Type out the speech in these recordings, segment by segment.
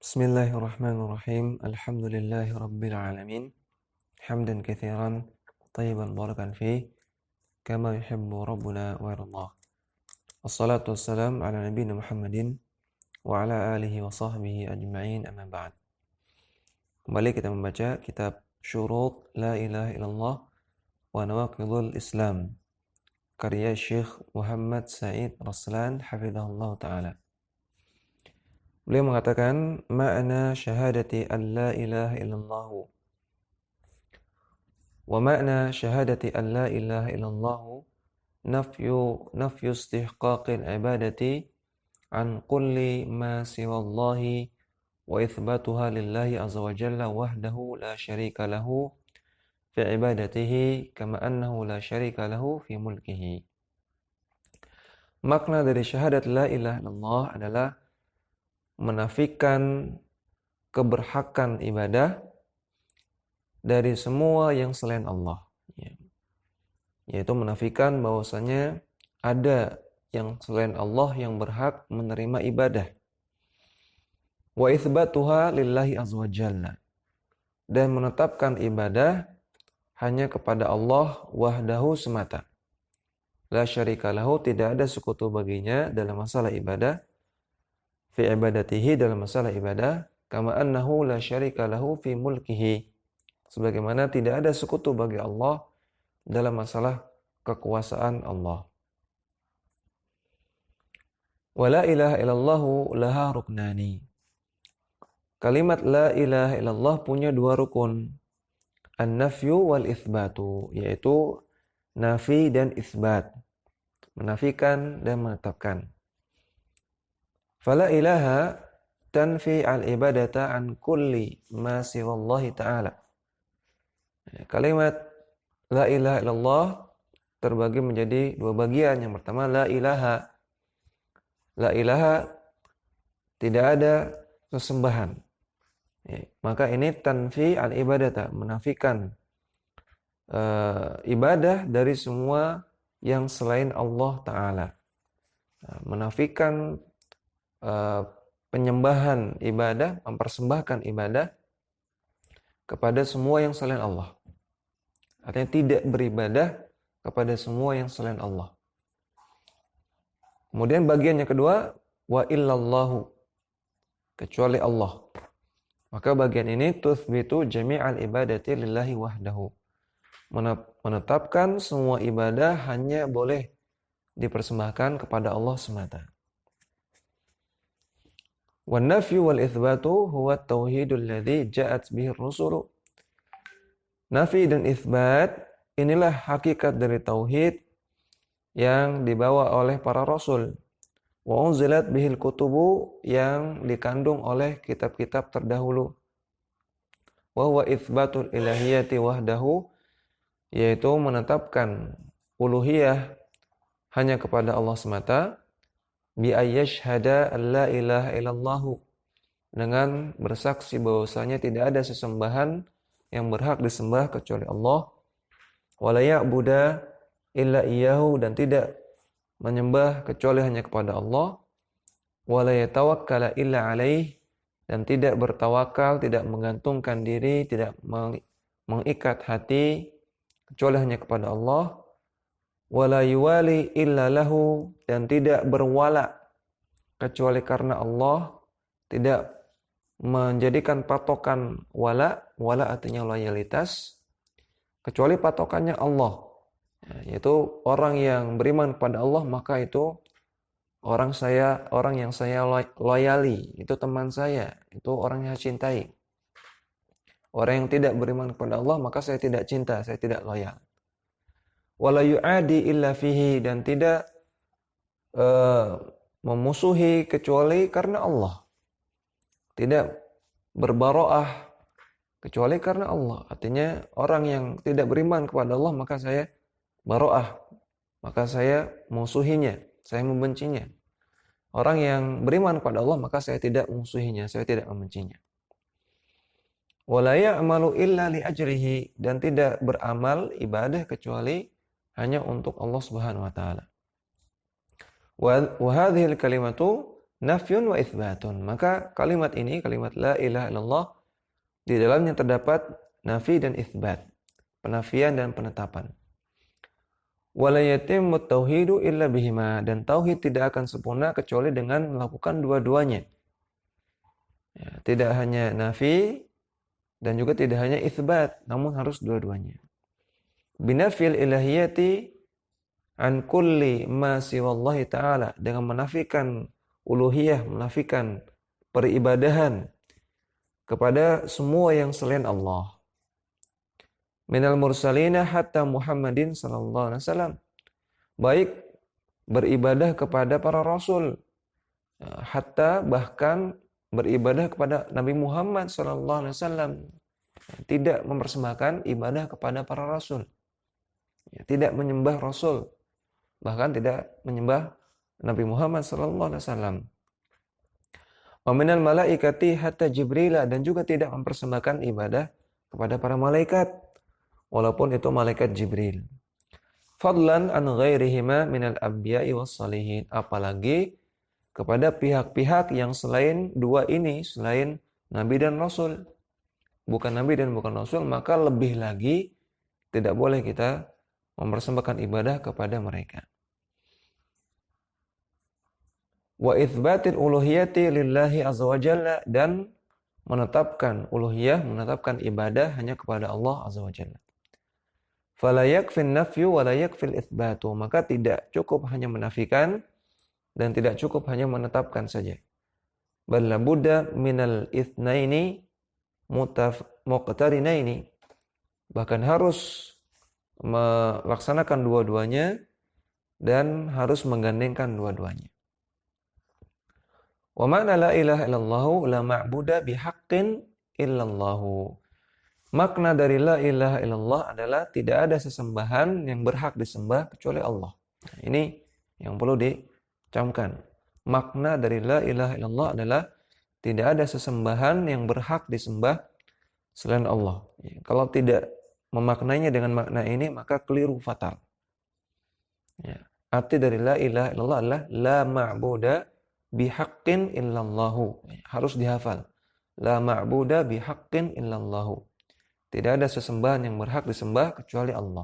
Bismillahirrahmanirrahim. Alhamdulillahi rabbil alamin. Hamdan katsiran tayyiban barakan fih kama yuhibbu rabbuna wa yardah. Wassalatu wassalam ala nabiyyina Muhammadin wa ala alihi wa sahbihi ajma'in, amma ba'd. Kembali kita membaca kitab Syurut La ilaha illallah wa Nawaqidul Islam karya Syekh Muhammad Said Raslan hafizahullah ta'ala. Beliau mengatakan makna syahadati an la ilaha illallah. Wa makna syahadati an la ilaha illallah nafyu istihqaqil ibadati an kulli ma siwallahi wa itsbatuha lillahi azza wa jalla wahdahu la syarika lahu fi ibadatihi kama annahu la syarika lahu fi mulkihi. Makna dari syahadat la ilaha illallah adalah menafikan keberhakan ibadah dari semua yang selain Allah, yaitu menafikan bahwasanya ada yang selain Allah yang berhak menerima ibadah. Wa itsbatuha lillahi azza wa jalla, dan menetapkan ibadah hanya kepada Allah wahdahu semata. La syarika lahu, tidak ada sekutu baginya dalam masalah ibadah. Fi ibadatihi, dalam masalah ibadah, kama annahu la syarika lahu fi mulkihi, sebagaimana tidak ada sekutu bagi Allah dalam masalah kekuasaan Allah. Wa la ilaha illallah laha ruknani. Kalimat la ilaha illallah punya dua rukun, an-nafyu wal itsbatu, yaitu nafi dan itsbat, menafikan dan menetapkan. Fala ilaha tanfi al-ibadata an kulli ma siwallahi ta'ala. Kalimat la ilaha illallah terbagi menjadi dua bagian. Yang pertama, la ilaha. La ilaha, tidak ada sesembahan. Maka ini tanfi al-ibadata, menafikan ibadah dari semua yang selain Allah Ta'ala. Menafikan penyembahan ibadah, mempersembahkan ibadah kepada semua yang selain Allah. Artinya tidak beribadah kepada semua yang selain Allah. Kemudian bagian yang kedua, wa illallahu, kecuali Allah. Maka bagian ini tuthbitu jami'al ibadati lillahi wahdahu, menetapkan semua ibadah hanya boleh dipersembahkan kepada Allah semata. Wan nafyu wal itsbatu huwa at-tauhidul ladzi ja'at bihi ar-rusul. Nafi dan itsbat, inilah hakikat dari tauhid yang dibawa oleh para rasul. Wa unzilat bihil kutubu, yang dikandung oleh kitab-kitab terdahulu. Wa huwa itsbatul ilahiyyati wahdahu, yaitu menetapkan uluhiyah hanya kepada Allah semata. Bi ayyashhada alla ilaha illallah, dengan bersaksi bahwasanya tidak ada sesembahan yang berhak disembah kecuali Allah. Wa la ya'budu illa iyyahu, dan tidak menyembah kecuali hanya kepada Allah. Wa la yatawakkala illa alaih, dan tidak bertawakal, tidak menggantungkan diri, tidak mengikat hati kecuali hanya kepada Allah. Wala yuwali illa lahu, dan tidak berwala kecuali karena Allah, tidak menjadikan patokan wala artinya loyalitas, kecuali patokannya Allah. Yaitu orang yang beriman kepada Allah, maka itu orang yang saya loyali, itu teman saya, itu orang yang saya cintai. Orang yang tidak beriman kepada Allah, maka saya tidak cinta, saya tidak loyal. Wala yu'adi illa fihi, dan tidak memusuhi kecuali karena Allah. Tidak berbaroah kecuali karena Allah. Artinya orang yang tidak beriman kepada Allah, maka saya baroah, maka saya musuhinya, saya membencinya. Orang yang beriman kepada Allah, maka saya tidak memusuhinya, saya tidak membencinya. Wala ya'malu illa li ajrihi, dan tidak beramal ibadah kecuali hanya untuk Allah Subhanahu wa taala. Wa hadhil kalimatu nafyun wa itsbatun. Maka kalimat ini, kalimat la ilaha illallah, di dalamnya terdapat nafi dan itsbat, penafian dan penetapan. Wala yatimmu tauhidu illa bihima, dan tauhid tidak akan sempurna kecuali dengan melakukan dua-duanya. Ya, tidak hanya nafi dan juga tidak hanya itsbat, namun harus dua-duanya. Binafil ilahiyati an kulli ma siwallahi ta'ala, dengan menafikan uluhiyah, menafikan peribadahan kepada semua yang selain Allah. Minal mursalina hatta Muhammadin sallallahu alaihi wasallam, baik beribadah kepada para rasul, hatta bahkan beribadah kepada Nabi Muhammad sallallahu alaihi wasallam, tidak mempersembahkan ibadah kepada para rasul, tidak menyembah rasul, bahkan tidak menyembah Nabi Muhammad sallallahu alaihi wasallam. Wa minal malaikati hatta Jibril, dan juga tidak mempersembahkan ibadah kepada para malaikat, walaupun itu malaikat Jibril. Fadlan an ghairihima minal anbiya'i was salihin, apalagi kepada pihak-pihak yang selain dua ini, selain Nabi dan Rasul. Bukan Nabi dan bukan Rasul, maka lebih lagi tidak boleh kita mempersembahkan ibadah kepada mereka. Wa itsbatil uluhiyati lillahi azza wa jalla, dan menetapkan uluhiyah, menetapkan ibadah hanya kepada Allah azza wa jalla. Fala yakfin nafyu wa la yakfil itsbatu, maka tidak cukup hanya menafikan dan tidak cukup hanya menetapkan saja. Bal labudda minal itsnaini muqtarinaini, bahkan harus melaksanakan dua-duanya dan harus menggandengkan dua-duanya. Wa ma'na la ilaha illallah la ma'buda bihaqqin illallah. Makna dari la ilaha illallah adalah tidak ada sesembahan yang berhak disembah kecuali Allah. Nah, ini yang perlu dicamkan. Makna dari la ilaha illallah adalah tidak ada sesembahan yang berhak disembah selain Allah. Kalau tidak memaknainya dengan makna ini, maka keliru fatal. Ya. Arti dari la ilaha illallah adalah la ma'buda bihaqqin illallahu. Harus dihafal. La ma'buda bihaqqin illallahu. Tidak ada sesembahan yang berhak disembah kecuali Allah.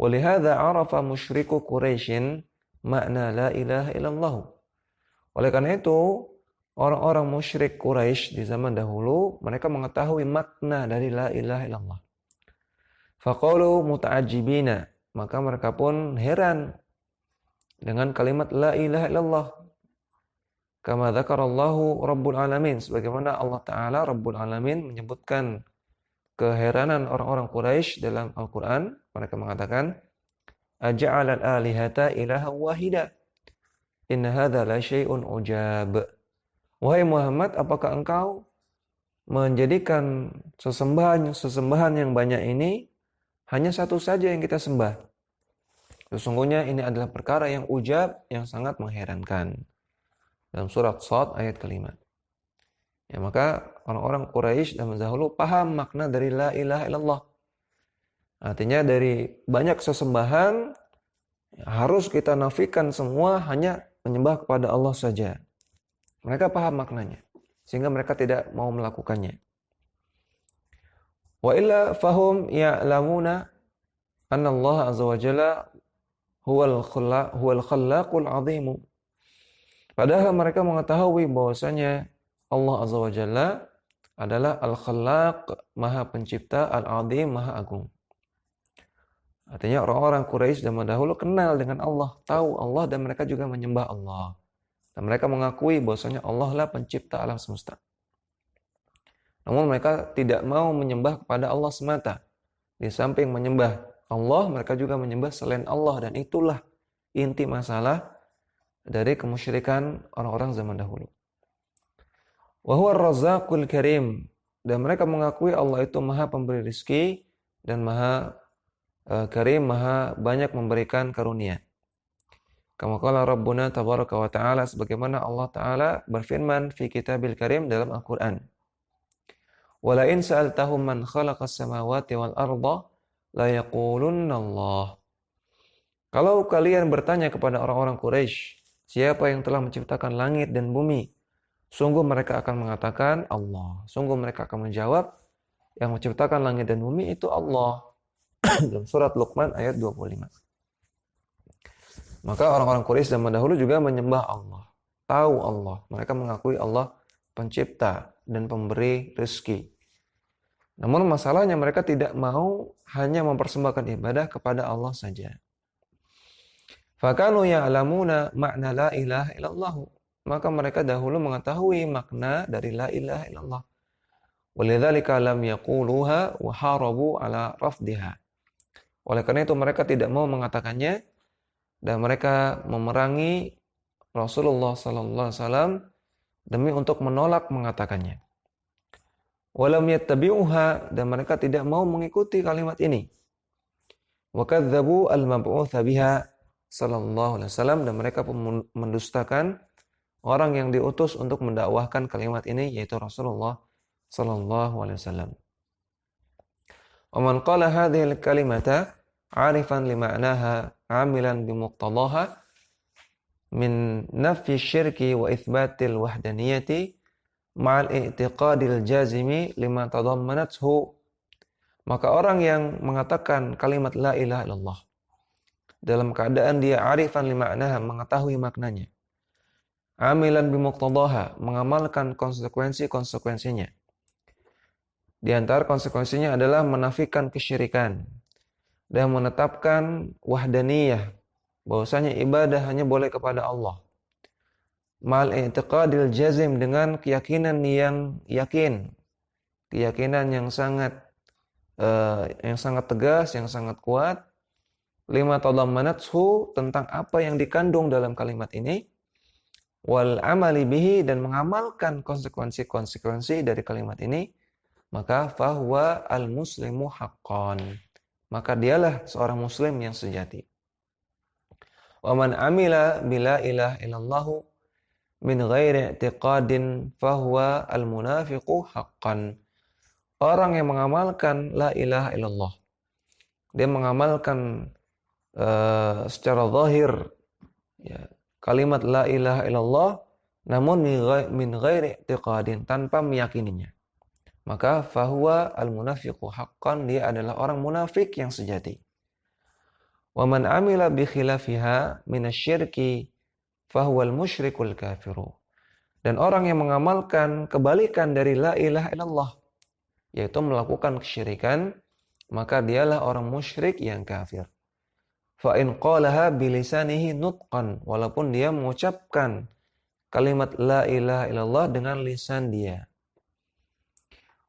Walihada arafa musyriku Quraisyin makna la ilaha illallah. Oleh karena itu, orang-orang musyrik Quraisy di zaman dahulu, mereka mengetahui makna dari la ilaha illallah. Faqalu muta'ajjibina, maka mereka pun heran dengan kalimat la ilaha illallah. Kama dzakarallahu rabbul alamin, sebagaimana Allah Ta'ala Rabbul Alamin menyebutkan keheranan orang-orang Quraisy dalam Al-Quran. Mereka mengatakan, aja'alal alihata ilaha wahida, inna hadha la syai'un ujab. Wahai Muhammad, apakah engkau menjadikan sesembahan yang banyak ini hanya satu saja yang kita sembah? Sesungguhnya ini adalah perkara yang ujab, yang sangat mengherankan. Dalam surat Shad ayat ke-5. Ya, maka orang-orang Quraisy zaman dahulu paham makna dari la ilaha illallah. Artinya dari banyak sesembahan harus kita nafikan semua, hanya menyembah kepada Allah saja. Mereka paham maknanya, sehingga mereka tidak mau melakukannya. Wa illa fahum ya'lamuna anna Allah azza wa jalla huwal khallaqul azimu. Padahal mereka mengetahui bahwasanya Allah azza wa jalla adalah al-khallaq, maha pencipta, al-azim, maha agung. Artinya orang-orang Quraisy zaman dahulu kenal dengan Allah, tahu Allah, dan mereka juga menyembah Allah. Dan mereka mengakui bahwasanya Allah lah pencipta alam semesta. Namun mereka tidak mau menyembah kepada Allah semata. Di samping menyembah Allah, mereka juga menyembah selain Allah, dan itulah inti masalah dari kemusyrikan orang-orang zaman dahulu. Wa huwa ar-razzaqul karim, dan mereka mengakui Allah itu maha pemberi rezeki dan maha karim, maha banyak memberikan karunia. Kama qala Rabbuna tabaraka wa ta'ala, sebagaimana Allah Ta'ala berfirman fi kitabil karim dalam Al-Quran. Wala in sa'altahum man khalaqas samawati wal arda la yaqulunna Allah. Kalau kalian bertanya kepada orang-orang Quraisy, siapa yang telah menciptakan langit dan bumi? Sungguh mereka akan mengatakan Allah. Sungguh mereka akan menjawab, yang menciptakan langit dan bumi itu Allah. Dalam surat Luqman ayat 25. Maka orang-orang Quraisy zaman dahulu juga menyembah Allah. Tahu Allah. Mereka mengakui Allah pencipta dan pemberi rezeki. Namun masalahnya mereka tidak mau hanya mempersembahkan ibadah kepada Allah saja. Fakanu ya'lamuna makna la ilaha illallah. Maka mereka dahulu mengetahui makna dari la ilaha illallah. Walidzalika lam yaquluha wa harabu ala rafdiha. Oleh karena itu mereka tidak mau mengatakannya dan mereka memerangi Rasulullah sallallahu alaihi wasallam demi untuk menolak mengatakannya. Walam yattabi'uha, dan mereka tidak mau mengikuti kalimat ini. Wa kadzdzabu al-mab'utsa biha sallallahu alaihi wasallam, dan mereka mendustakan orang yang diutus untuk mendakwahkan kalimat ini, yaitu Rasulullah sallallahu alaihi wasallam. Wa man qala hadhihi al-kalimata 'arifan li ma'naha 'amilan bi muqtadaha min nafyi syirki wa itsbatil wahdaniyati ma'al i'tiqadil jazimi lima tadammanathu. Maka orang yang mengatakan kalimat la ilaha illallah dalam keadaan dia arifan li ma'naha, mengetahui maknanya, amilan bi muqtadaha, mengamalkan konsekuensi-konsekuensinya. Di antara konsekuensinya adalah menafikan kesyirikan dan menetapkan wahdaniyah, bahwasanya ibadah hanya boleh kepada Allah. Mal i'tiqadil jazim, dengan keyakinan yang yakin, keyakinan yang sangat tegas, yang sangat kuat. Lima tadammanathu, tentang apa yang dikandung dalam kalimat ini. Wal amali bihi, dan mengamalkan konsekuensi-konsekuensi dari kalimat ini. Maka fahuwa al-muslimu haqqan, maka dialah seorang muslim yang sejati. Wa man amila bila ilaha illallah min ghairi i'tiqadin fahuwa al-munafiqu haqqan. Orang yang mengamalkan la ilaha illallah, dia mengamalkan secara zahir ya, kalimat la ilaha illallah, namun min ghairi i'tiqadin, tanpa meyakininya, maka fahuwa al-munafiqu haqqan, dia adalah orang munafik yang sejati. Wa man amila bi khilafiha minasyirki fahuwa al-musyrikul kafiru. Dan orang yang mengamalkan kebalikan dari la ilaha illallah, yaitu melakukan kesyirikan, maka dialah orang musyrik yang kafir. Fa in qalaha bilisanihi nutqan, walaupun dia mengucapkan kalimat la ilaha illallah dengan lisan dia.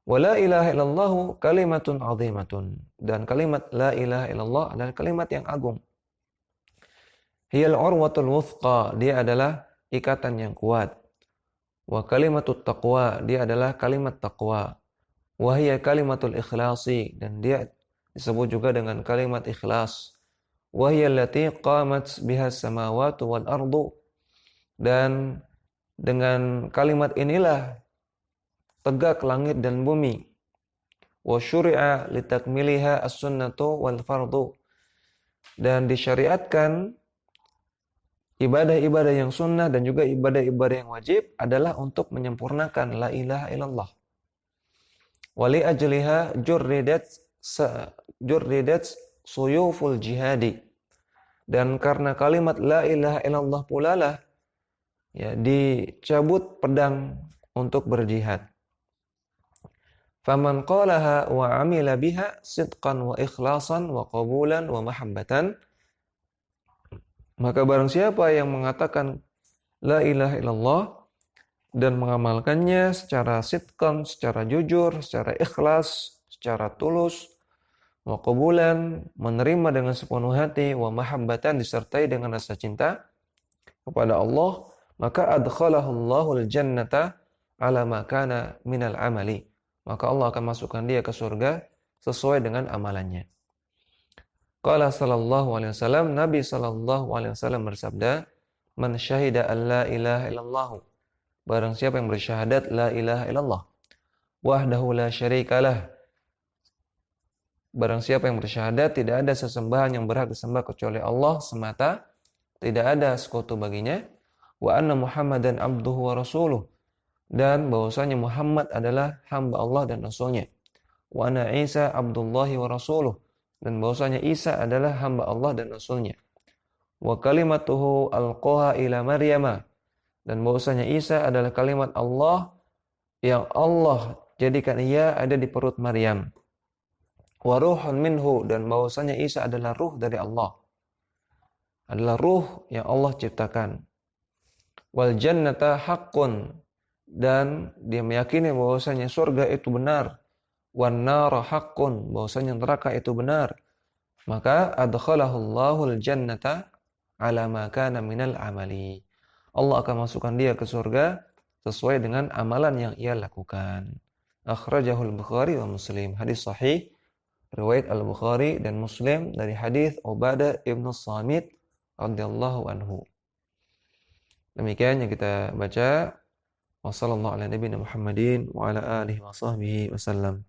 Wa la ilaha illallah kalimatun azimatun, dan kalimat la ilaha illallah adalah kalimat yang agung. Hiyal urwatul wuthqa, dia adalah ikatan yang kuat. Wa kalimatut taqwa, dia adalah kalimat taqwa. Wa hiya kalimatul ikhlasi, dan dia disebut juga dengan kalimat ikhlas. Wa hiya allati qamat biha samawati wal ardu, dan dengan kalimat inilah tegak langit dan bumi. Wa syuri'a litakmiliha as-sunnatu wal fardu, dan disyariatkan ibadah-ibadah yang sunnah dan juga ibadah-ibadah yang wajib adalah untuk menyempurnakan la ilaha illallah. Wa li ajliha jurridat suyuful jihadi, dan karena kalimat la ilaha illallah pula lah ya dicabut pedang untuk berjihad. Faman qalaha wa amila biha sidqan wa ikhlasan wa qabulan wa mahabbatan, maka barang siapa yang mengatakan la ilaha illallah dan mengamalkannya secara sidqan, secara jujur, secara ikhlas, secara tulus, wa qabulan, menerima dengan sepenuh hati, wa mahabbatan, disertai dengan rasa cinta kepada Allah, maka adkhalahu Allahul jannata ala ma kana minal amali, maka Allah akan masukkan dia ke surga sesuai dengan amalannya. Qala sallallahu alaihi wasallam, Nabi sallallahu alaihi wasallam bersabda, man syahida an la ilaha illallah, barang siapa yang bersyahadat la ilaha illallah, wahdahu la syarikalah, barang siapa yang bersyahadat tidak ada sesembahan yang berhak disembah kecuali Allah semata, tidak ada sekutu baginya, wa anna Muhammadan abduhu wa rasuluh, dan bahwasanya Muhammad adalah hamba Allah dan Rasulnya. Wa anna Isa abdullahi wa rasuluh, dan bahwasanya Isa adalah hamba Allah dan Rasulnya. Wa kalimatuhu alqaha ila Maryama, dan bahwasanya Isa adalah kalimat Allah yang Allah jadikan ia ada di perut Maryam. Wa ruhun minhu, dan bahwasanya Isa adalah ruh dari Allah. Adalah ruh yang Allah ciptakan. Wal jannata haqqun, dan dia meyakini bahwasanya surga itu benar. Wan nara haqqun, bahwasanya neraka itu benar. Maka adkhalahu Allahul jannata ala ma kana minal amali. Allah akan masukkan dia ke surga sesuai dengan amalan yang ia lakukan. Akhrajahul Bukhari wa Muslim. Hadis sahih riwayat Al-Bukhari dan Muslim dari hadis Ubadah ibnu Samit radhiyallahu anhu. Demikian yang kita baca. Wassallallahu ala nabiyina Muhammadin wa ala alihi wa sahbihi wasallam.